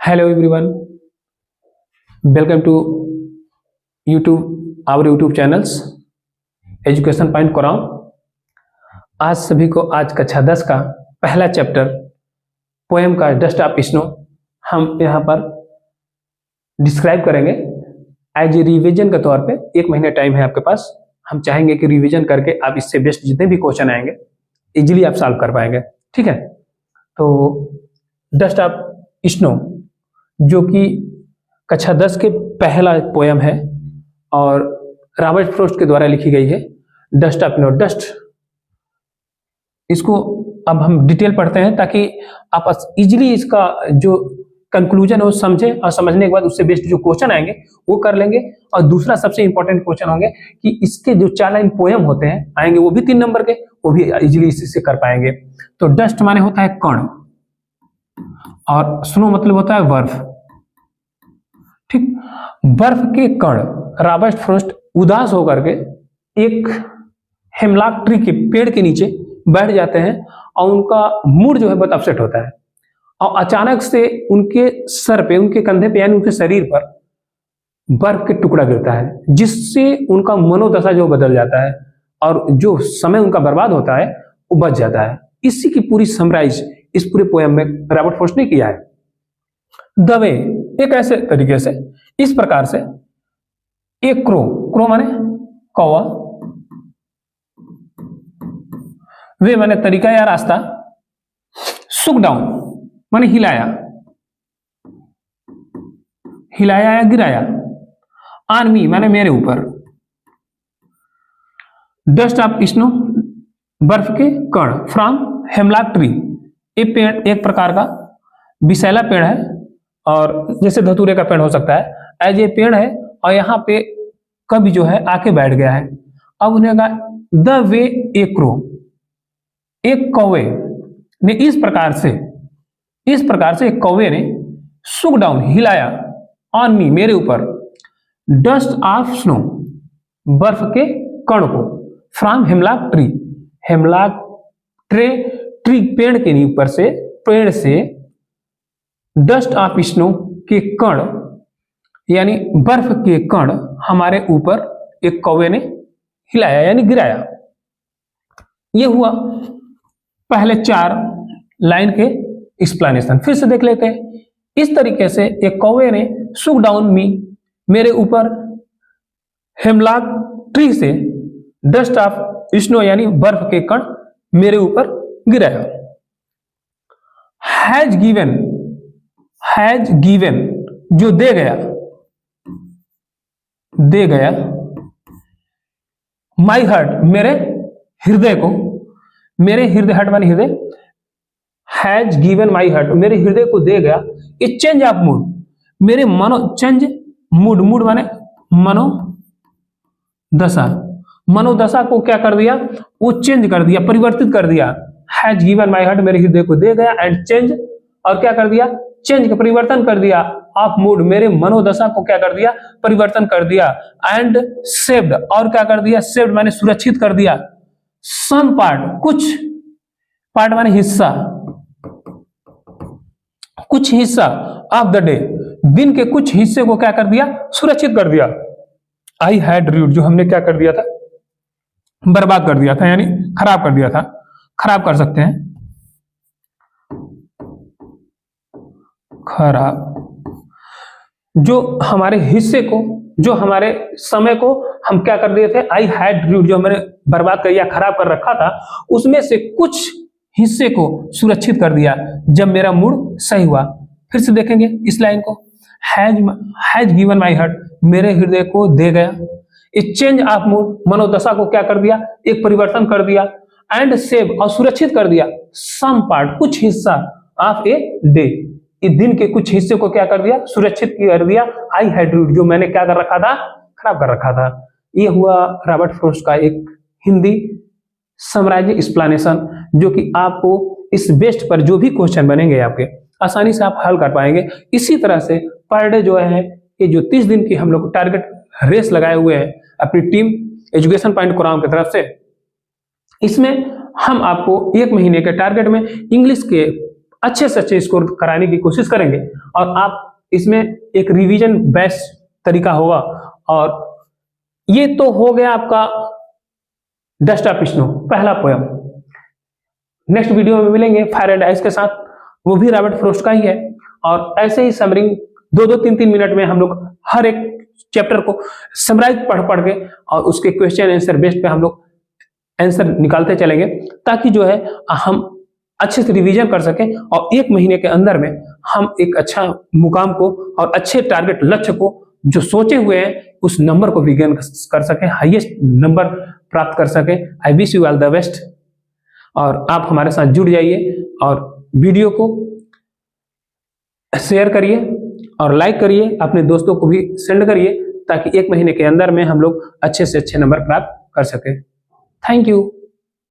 Hello everyone, welcome to our YouTube channels education point कराऊं। आज सभी को आज कक्षा 10 का पहला चैप्टर पोएम का डस्ट ऑफ स्नो हम यहाँ पर डिस्क्राइब करेंगे एज ए रिवीजन के तौर पे। 1 महीने टाइम है आपके पास। हम चाहेंगे कि रिवीजन करके आप इससे बेस्ट जितने भी क्वेश्चन आएंगे इजीली आप सॉल्व कर पाएंगे। ठीक है, तो डस्ट ऑफ स्नो जो कि कक्षा 10 के पहला पोएम है और रॉबर्ट फ्रॉस्ट के द्वारा लिखी गई है। डस्ट ऑफ स्नो, डस्ट, इसको अब हम डिटेल पढ़ते हैं ताकि आप इजीली इसका जो कंक्लूजन हो समझें और समझने के बाद उससे बेस्ट जो क्वेश्चन आएंगे वो कर लेंगे। और दूसरा सबसे इंपॉर्टेंट क्वेश्चन होंगे कि इसके जो 4 लाइन पोएम होते हैं आएंगे वो भी 3 नंबर के, वो भी इजीली इससे कर पाएंगे। तो डस्ट माने होता है कण और स्नो मतलब होता है बर्फ। ठीक, बर्फ के कण रॉबर्ट फ्रॉस्ट उदास होकर के एक हेमलॉक ट्री के पेड़ के नीचे बैठ जाते हैं और उनका मूड जो है बहुत अपसेट होता है और अचानक से उनके सर पे, उनके कंधे पे यानी उनके शरीर पर बर्फ के टुकड़ा गिरता है जिससे उनका मनोदशा जो बदल जाता है और जो समय उनका बर्बाद होता है वो बच जाता है। इसी की पूरी समराइज इस पूरे पोएम में रॉबर्ट फ्रॉस्ट ने किया है। द वे, एक ऐसे तरीके से, इस प्रकार से एक क्रो माने कौवा, वे माने तरीका या रास्ता, सुक डाउन माने हिलाया या गिराया, ऑन मी माने मेरे ऊपर, डस्ट ऑफ स्नो बर्फ के कण, फ्रॉम हेमलॉक ट्री, ये पेड़ एक प्रकार का विषैला पेड़ है और जैसे धतूरे का पेड़ हो सकता है, एज ए पेड़ है और यहाँ पे कभी जो है आके बैठ गया है। अब उन्हें कहा द वे ए क्रो, एक कौवे ने इस प्रकार से एक कौवे ने सुक डाउन हिलाया, ऑन मी मेरे ऊपर, डस्ट ऑफ स्नो बर्फ के कण को, from hemlock tree, hemlock tree पेड़ के ऊपर से, पेड़ से, डस्ट ऑफ स्नो के कण यानी बर्फ के कण हमारे ऊपर एक कौवे ने हिलाया यानी गिराया। यह हुआ पहले 4 लाइन के एक्सप्लेनेशन। फिर से देख लेते हैं। इस तरीके से एक कौवे ने सुक डाउन मी मेरे ऊपर हेमलॉक ट्री से डस्ट ऑफ स्नो यानी बर्फ के कण मेरे ऊपर गिराया। हैज गिवन जो दे गया माई हार्ट मेरे हृदय को, मेरे हृदय, हार्ट माने हृदय, हैज गिवन माई हार्ट मेरे हृदय को दे गया ए चेंज ऑफ मूड, मेरे चेंज मूड माने मनोदशा को क्या कर दिया, वो चेंज कर दिया, परिवर्तित कर दिया। हैज गिवन माई हार्ट मेरे हृदय को दे गया, एंड चेंज, और क्या कर दिया, चेंज का परिवर्तन कर दिया, ऑफ मूड मेरे मनोदशा को क्या कर दिया, परिवर्तन कर दिया, एंड सेव्ड, और क्या कर दिया, सेव्ड माने सुरक्षित कर दिया, सम पार्ट, कुछ, पार्ट माने हिस्सा, कुछ हिस्सा, ऑफ द डे दिन के कुछ हिस्से को क्या कर दिया, सुरक्षित कर दिया। आई हैड रूड जो हमने क्या कर दिया था, बर्बाद कर दिया था यानी खराब कर दिया था, खराब कर सकते हैं, खराब, जो हमारे हिस्से को, जो हमारे समय को हम क्या कर दिए थे, आई हैड रूड जो मैंने बर्बाद कर या खराब कर रखा था उसमें से कुछ हिस्से को सुरक्षित कर दिया जब मेरा मूड सही हुआ। फिर से देखेंगे इस लाइन को, हैज गिवन माई हार्ट मेरे हृदय को दे गया, ए चेंज ऑफ मूड मनोदशा को क्या कर दिया, एक परिवर्तन कर दिया, एंड सेव और सुरक्षित कर दिया, सम पार्ट कुछ हिस्सा, ऑफ ए डे इस दिन के कुछ हिस्से को क्या कर दिया, सुरक्षित कर दिया, आई हैड रूड जो मैंने क्या कर रखा था, खराब कर रखा था। ये हुआ रॉबर्ट फ्रॉस्ट का एक हिंदी समराइज एक्सप्लेनेशन जो कि आपको इस बेस्ट पर जो भी क्वेश्चन बनेंगे आपके आसानी से आप हल कर पाएंगे। इसी तरह से पर डे जो है ये जो 30 दिन की हम लोग टारगेट रेस लगाए हुए हैं अपनी टीम एजुकेशन पॉइंट कोराम की तरफ से, इसमें हम आपको 1 महीने के टारगेट में इंग्लिश के अच्छे से अच्छे स्कोर कराने की कोशिश करेंगे और आप इसमें एक रिवीजन बेस्ट तरीका होगा। और ये तो हो गया आपका डस्ट ऑफ स्नो पहला पोयम। नेक्स्ट वीडियो में मिलेंगे फायर एंड आइस के साथ, वो भी रॉबर्ट फ्रॉस्ट का ही है। और ऐसे ही समरिंग 2-2 3-3 मिनट में हम लोग हर एक चैप्टर को समराइज पढ़ के और उसके क्वेश्चन आंसर बेस्ड पे हम लोग आंसर निकालते चलेंगे, ताकि जो है हम अच्छे से रिवीजन कर सकें और 1 महीने के अंदर में हम एक अच्छा मुकाम को और अच्छे टारगेट लक्ष्य को जो सोचे हुए हैं उस नंबर को भी गेन कर सकें, हाईएस्ट नंबर प्राप्त कर सकें। I wish you all the best. और आप हमारे साथ जुड़ जाइए और वीडियो को शेयर करिए और लाइक करिए, अपने दोस्तों को भी सेंड करिए, ताकि 1 महीने के अंदर में हम लोग अच्छे से अच्छे नंबर प्राप्त कर सकें। Thank you.